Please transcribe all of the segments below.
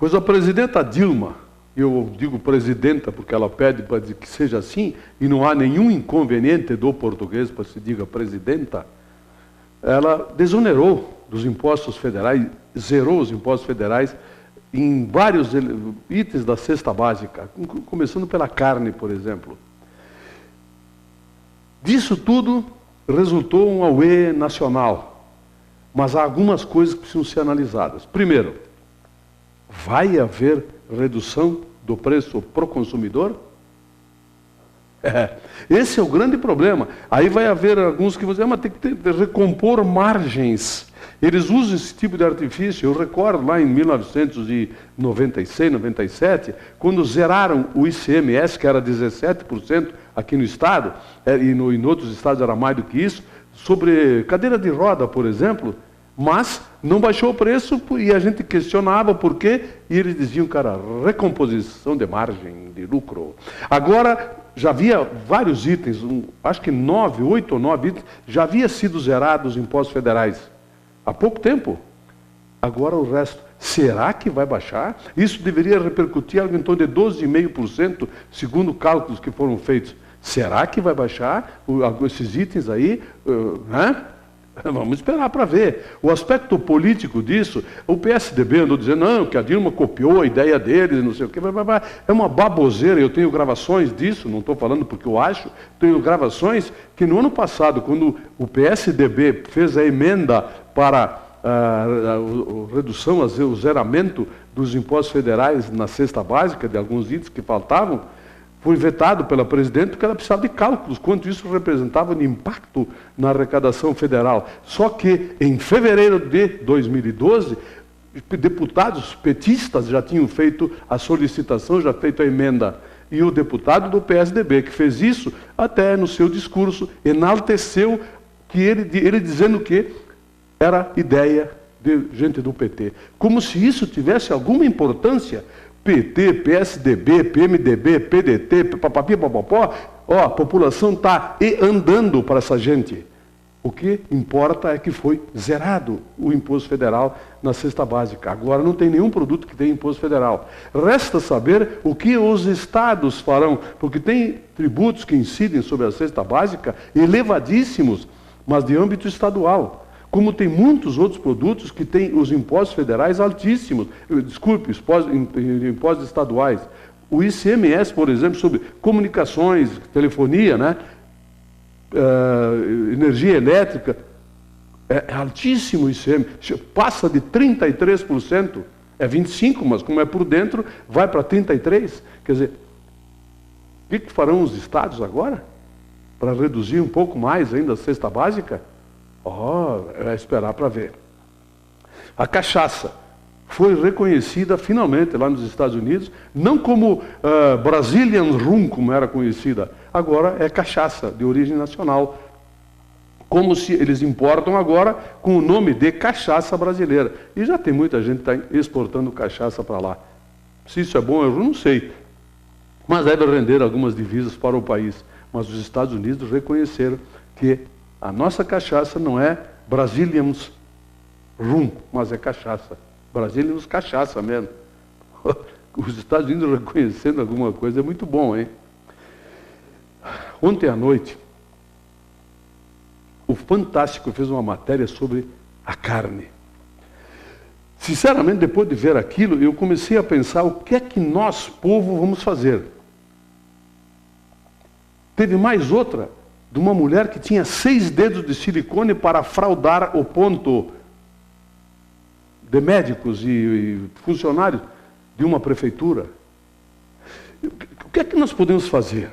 Pois a presidenta Dilma, eu digo presidenta porque ela pede para que seja assim, e não há nenhum inconveniente do português para se diga presidenta, ela desonerou dos impostos federais, zerou os impostos federais em vários itens da cesta básica, começando pela carne, por exemplo. Disso tudo resultou um auê nacional, mas há algumas coisas que precisam ser analisadas. Primeiro, vai haver redução do preço para o consumidor? Esse é o grande problema. Aí vai haver alguns que vão dizer, mas tem que recompor margens. Eles usam esse tipo de artifício. Eu recordo lá em 1996, 97, quando zeraram o ICMS, que era 17% aqui no estado, e em outros estados era mais do que isso, sobre cadeira de roda, por exemplo, mas não baixou o preço e a gente questionava por quê, e eles diziam, cara, recomposição de margem, de lucro. Agora, já havia vários itens, acho que 8 ou 9 itens, já havia sido zerados os impostos federais. Há pouco tempo. Agora o resto. Será que vai baixar? Isso deveria repercutir algo em torno de 12,5%, segundo cálculos que foram feitos. Será que vai baixar esses itens aí? Vamos esperar para ver. O aspecto político disso, o PSDB andou dizendo, não, que a Dilma copiou a ideia deles, não sei o quê. É uma baboseira, eu tenho gravações disso, não estou falando porque eu acho, tenho gravações que no ano passado, quando o PSDB fez a emenda para a redução, o zeramento dos impostos federais na cesta básica, de alguns itens que faltavam, foi vetado pela presidente porque ela precisava de cálculos, quanto isso representava de impacto na arrecadação federal. Só que, em fevereiro de 2012, deputados petistas já tinham feito a solicitação, já feito a emenda. E o deputado do PSDB, que fez isso, até no seu discurso, enalteceu que ele dizendo que era ideia de gente do PT. Como se isso tivesse alguma importância. PT, PSDB, PMDB, PDT, papapi, papapó, a população está andando para essa gente. O que importa é que foi zerado o imposto federal na cesta básica. Agora não tem nenhum produto que tenha imposto federal. Resta saber o que os estados farão, porque tem tributos que incidem sobre a cesta básica elevadíssimos, mas de âmbito estadual. Como tem muitos outros produtos que têm os impostos federais altíssimos, impostos estaduais. O ICMS, por exemplo, sobre comunicações, telefonia, né? Energia elétrica, é altíssimo o ICMS, passa de 33%, é 25%, mas como é por dentro, vai para 33%. Quer dizer, o que farão os estados agora? Para reduzir um pouco mais ainda a cesta básica? É esperar para ver. A cachaça foi reconhecida finalmente lá nos Estados Unidos, não como Brazilian Rum, como era conhecida, agora é cachaça de origem nacional, como se eles importam agora com o nome de cachaça brasileira. E já tem muita gente que está exportando cachaça para lá. Se isso é bom, eu não sei, mas deve render algumas divisas para o país. Mas os Estados Unidos reconheceram que a nossa cachaça não é Brazilians Rum, mas é cachaça. Brazilians cachaça mesmo. Os Estados Unidos reconhecendo alguma coisa é muito bom, hein? Ontem à noite, o Fantástico fez uma matéria sobre a carne. Sinceramente, depois de ver aquilo, eu comecei a pensar o que é que nós, povo, vamos fazer. Teve mais outra, de uma mulher que tinha 6 dedos de silicone para fraudar o ponto de médicos e funcionários de uma prefeitura. O que é que nós podemos fazer?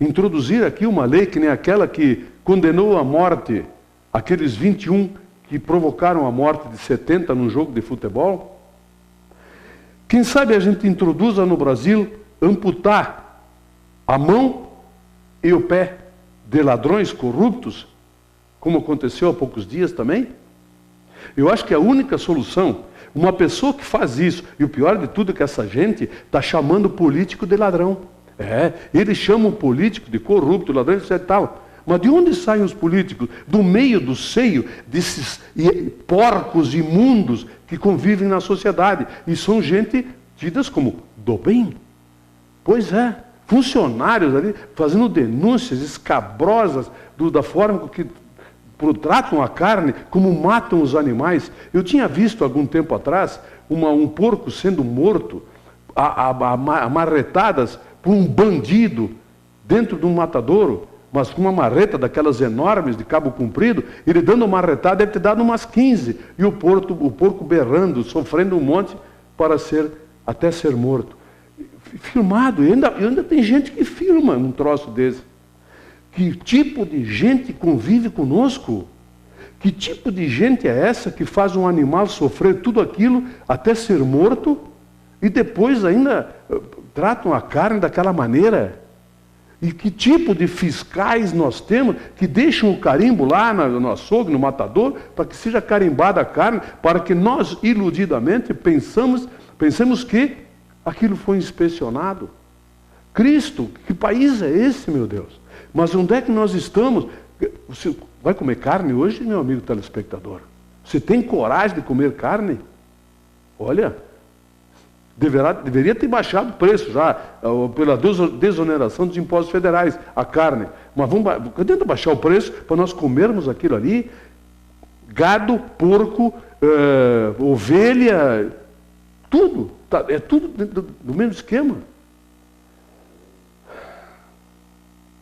Introduzir aqui uma lei que nem aquela que condenou à morte aqueles 21 que provocaram a morte de 70 num jogo de futebol? Quem sabe a gente introduza no Brasil amputar a mão e o pé de ladrões corruptos, como aconteceu há poucos dias também? Eu acho que a única solução, uma pessoa que faz isso, e o pior de tudo é que essa gente está chamando o político de ladrão. Eles chamam o político de corrupto, ladrão, etc. Tal. Mas de onde saem os políticos? Do meio, do seio desses porcos imundos que convivem na sociedade e são gente tidas como do bem. Pois é, funcionários ali fazendo denúncias escabrosas da forma que tratam a carne, como matam os animais. Eu tinha visto algum tempo atrás um porco sendo morto, amarretadas por um bandido dentro de um matadouro, mas com uma marreta daquelas enormes de cabo comprido, ele dando uma marretada deve ter dado umas 15, e o porco berrando, sofrendo um monte até ser morto. Filmado, e ainda tem gente que filma um troço desse. Que tipo de gente convive conosco? Que tipo de gente é essa que faz um animal sofrer tudo aquilo até ser morto e depois ainda tratam a carne daquela maneira? E que tipo de fiscais nós temos que deixam o carimbo lá no açougue, no matador, para que seja carimbada a carne, para que nós iludidamente pensemos que aquilo foi inspecionado? Cristo, que país é esse, meu Deus? Mas onde é que nós estamos? Você vai comer carne hoje, meu amigo telespectador? Você tem coragem de comer carne? Olha, deveria ter baixado o preço já, pela desoneração dos impostos federais, a carne. Mas tenta baixar o preço para nós comermos aquilo ali. Gado, porco, ovelha, tudo. É tudo do mesmo esquema.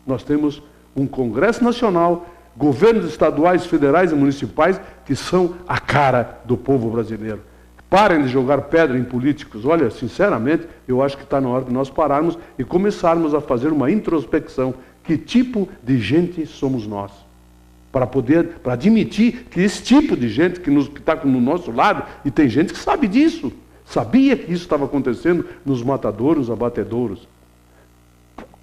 Nós temos um Congresso Nacional, governos estaduais, federais e municipais que são a cara do povo brasileiro. Parem de jogar pedra em políticos. Olha, sinceramente, eu acho que está na hora de nós pararmos e começarmos a fazer uma introspecção. Que tipo de gente somos nós? Para admitir que esse tipo de gente que está no nosso lado, e tem gente que sabe disso, sabia que isso estava acontecendo nos matadouros, abatedouros.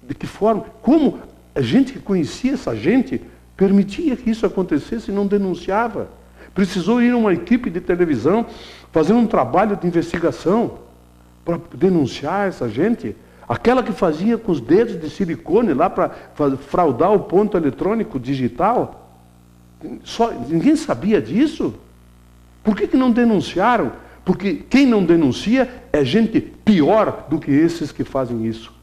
De que forma? Como a gente que conhecia essa gente permitia que isso acontecesse e não denunciava? Precisou ir uma equipe de televisão fazer um trabalho de investigação para denunciar essa gente. Aquela que fazia com os dedos de silicone lá para fraudar o ponto eletrônico digital. Ninguém sabia disso? Por que não denunciaram? Porque quem não denuncia é gente pior do que esses que fazem isso.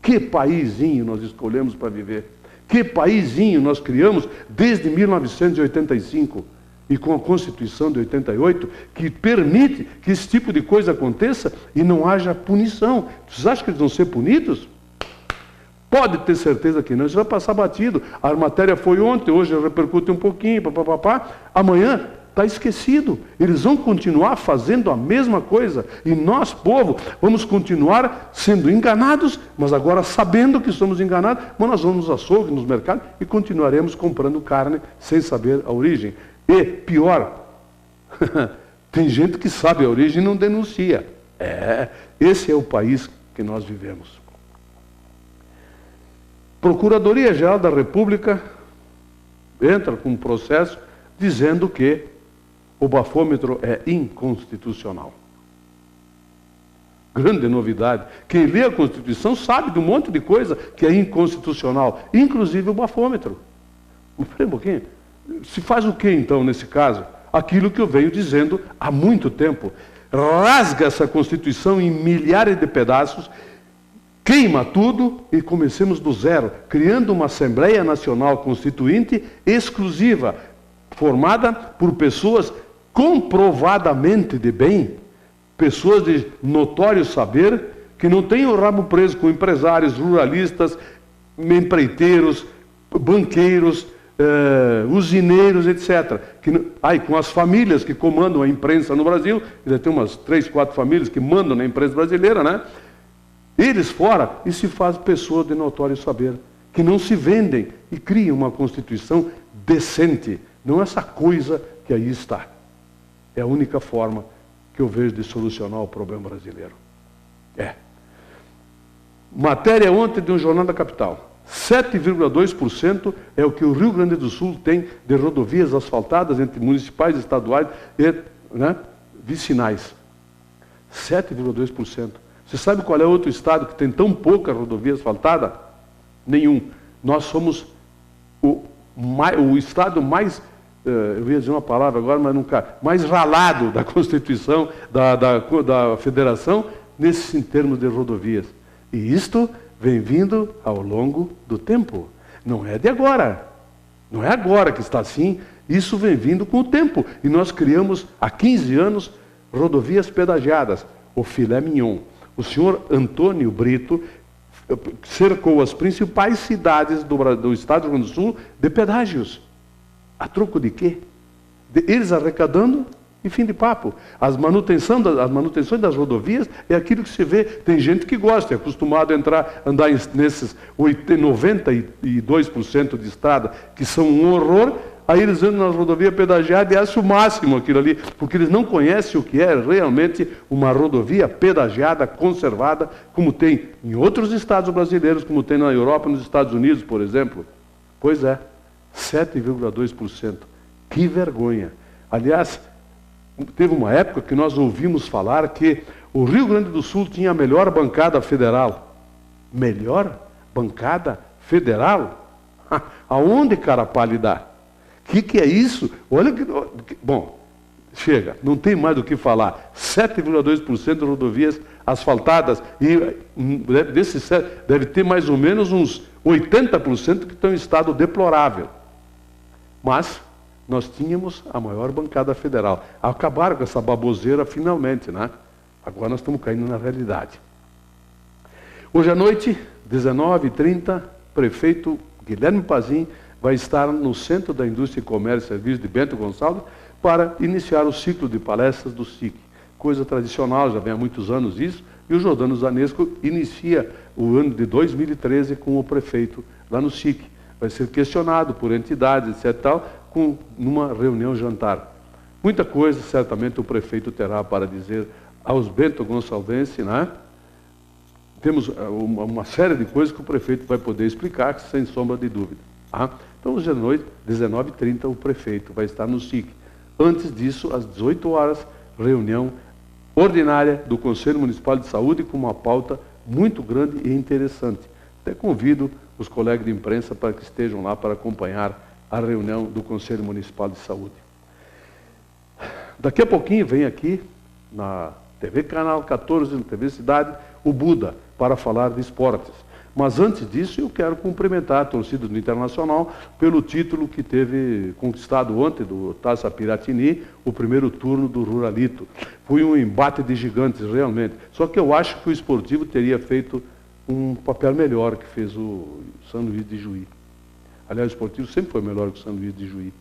Que paizinho nós escolhemos para viver? Que paizinho nós criamos desde 1985 e com a Constituição de 88, que permite que esse tipo de coisa aconteça e não haja punição. Vocês acham que eles vão ser punidos? Pode ter certeza que não, isso vai passar batido. A matéria foi ontem, hoje repercute um pouquinho, amanhã está esquecido. Eles vão continuar fazendo a mesma coisa. E nós, povo, vamos continuar sendo enganados, mas agora sabendo que somos enganados, mas nós vamos nos açougues, nos mercados e continuaremos comprando carne sem saber a origem. E, pior, tem gente que sabe a origem e não denuncia. Esse é o país que nós vivemos. Procuradoria-Geral da República entra com um processo dizendo que o bafômetro é inconstitucional. Grande novidade. Quem lê a Constituição sabe de um monte de coisa que é inconstitucional, inclusive o bafômetro. Espera um pouquinho. Se faz o que então nesse caso? Aquilo que eu venho dizendo há muito tempo. Rasga essa Constituição em milhares de pedaços, queima tudo e comecemos do zero, criando uma Assembleia Nacional Constituinte exclusiva, formada por pessoas comprovadamente de bem, pessoas de notório saber, que não têm o rabo preso com empresários, ruralistas, empreiteiros, banqueiros, usineiros, etc. Com as famílias que comandam a imprensa no Brasil, ainda tem umas 3, 4 famílias que mandam na imprensa brasileira, né? Eles fora, e se faz pessoas de notório saber, que não se vendem e criam uma Constituição decente, não essa coisa que aí está. É a única forma que eu vejo de solucionar o problema brasileiro. Matéria ontem de um jornal da capital. 7,2% é o que o Rio Grande do Sul tem de rodovias asfaltadas entre municipais, estaduais e vicinais. 7,2%. Você sabe qual é outro estado que tem tão pouca rodovia asfaltada? Nenhum. Nós somos o estado mais eu ia dizer uma palavra agora, mas nunca, mais ralado da Constituição, da Federação, nesses termos de rodovias. E isto vem vindo ao longo do tempo. Não é de agora. Não é agora que está assim. Isso vem vindo com o tempo. E nós criamos, há 15 anos, rodovias pedagiadas. O filé mignon. O senhor Antônio Brito cercou as principais cidades do estado do Rio Grande do Sul de pedágios. A troco de quê? Eles arrecadando e fim de papo. As manutenções das rodovias é aquilo que se vê. Tem gente que gosta, é acostumado a andar nesses 92% de estrada, que são um horror. Aí eles andam nas rodovias pedagiadas e acham o máximo aquilo ali, porque eles não conhecem o que é realmente uma rodovia pedagiada, conservada, como tem em outros estados brasileiros, como tem na Europa, nos Estados Unidos, por exemplo. Pois é, 7,2%. Que vergonha. Aliás, teve uma época que nós ouvimos falar que o Rio Grande do Sul tinha a melhor bancada federal. Melhor bancada federal? Aonde, cara pálida? O que é isso? Olha que... Bom, chega, não tem mais do que falar. 7,2% de rodovias asfaltadas. E desses 7, deve ter mais ou menos uns 80% que estão em estado deplorável. Mas nós tínhamos a maior bancada federal. Acabaram com essa baboseira finalmente, né? Agora nós estamos caindo na realidade. Hoje à noite, 19h30, prefeito Guilherme Pazin vai estar no Centro da Indústria e Comércio e Serviços de Bento Gonçalves para iniciar o ciclo de palestras do SIC. Coisa tradicional, já vem há muitos anos isso, e o Jordano Zanesco inicia o ano de 2013 com o prefeito lá no SIC. Vai ser questionado por entidades, etc., tal, numa reunião jantar. Muita coisa, certamente, o prefeito terá para dizer aos bento-gonçalvenses, né? Temos uma série de coisas que o prefeito vai poder explicar, sem sombra de dúvida. Tá? Então, hoje à noite, 19h30, o prefeito vai estar no SIC. Antes disso, às 18 horas, reunião ordinária do Conselho Municipal de Saúde com uma pauta muito grande e interessante. Até convido os colegas de imprensa para que estejam lá para acompanhar a reunião do Conselho Municipal de Saúde. Daqui a pouquinho vem aqui, na TV Canal 14, na TV Cidade, o Buda, para falar de esportes. Mas antes disso, eu quero cumprimentar a torcida do Internacional pelo título que teve conquistado ontem do Taça Piratini, o primeiro turno do Ruralito. Foi um embate de gigantes, realmente. Só que eu acho que o esportivo teria feito um papel melhor que fez o São Luís de Juí. Aliás, o esportivo sempre foi melhor que o São Luís de Juí.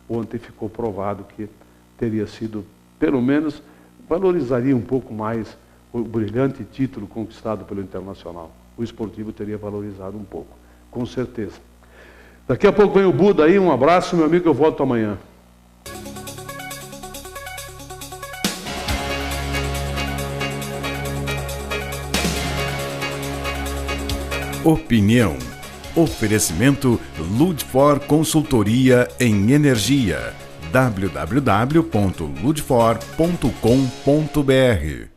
Ontem ficou provado que teria sido, pelo menos, valorizaria um pouco mais o brilhante título conquistado pelo Internacional. O esportivo teria valorizado um pouco, com certeza. Daqui a pouco vem o Buda aí, um abraço, meu amigo, eu volto amanhã. Opinião. Oferecimento Ludfor Consultoria em Energia. www.ludfor.com.br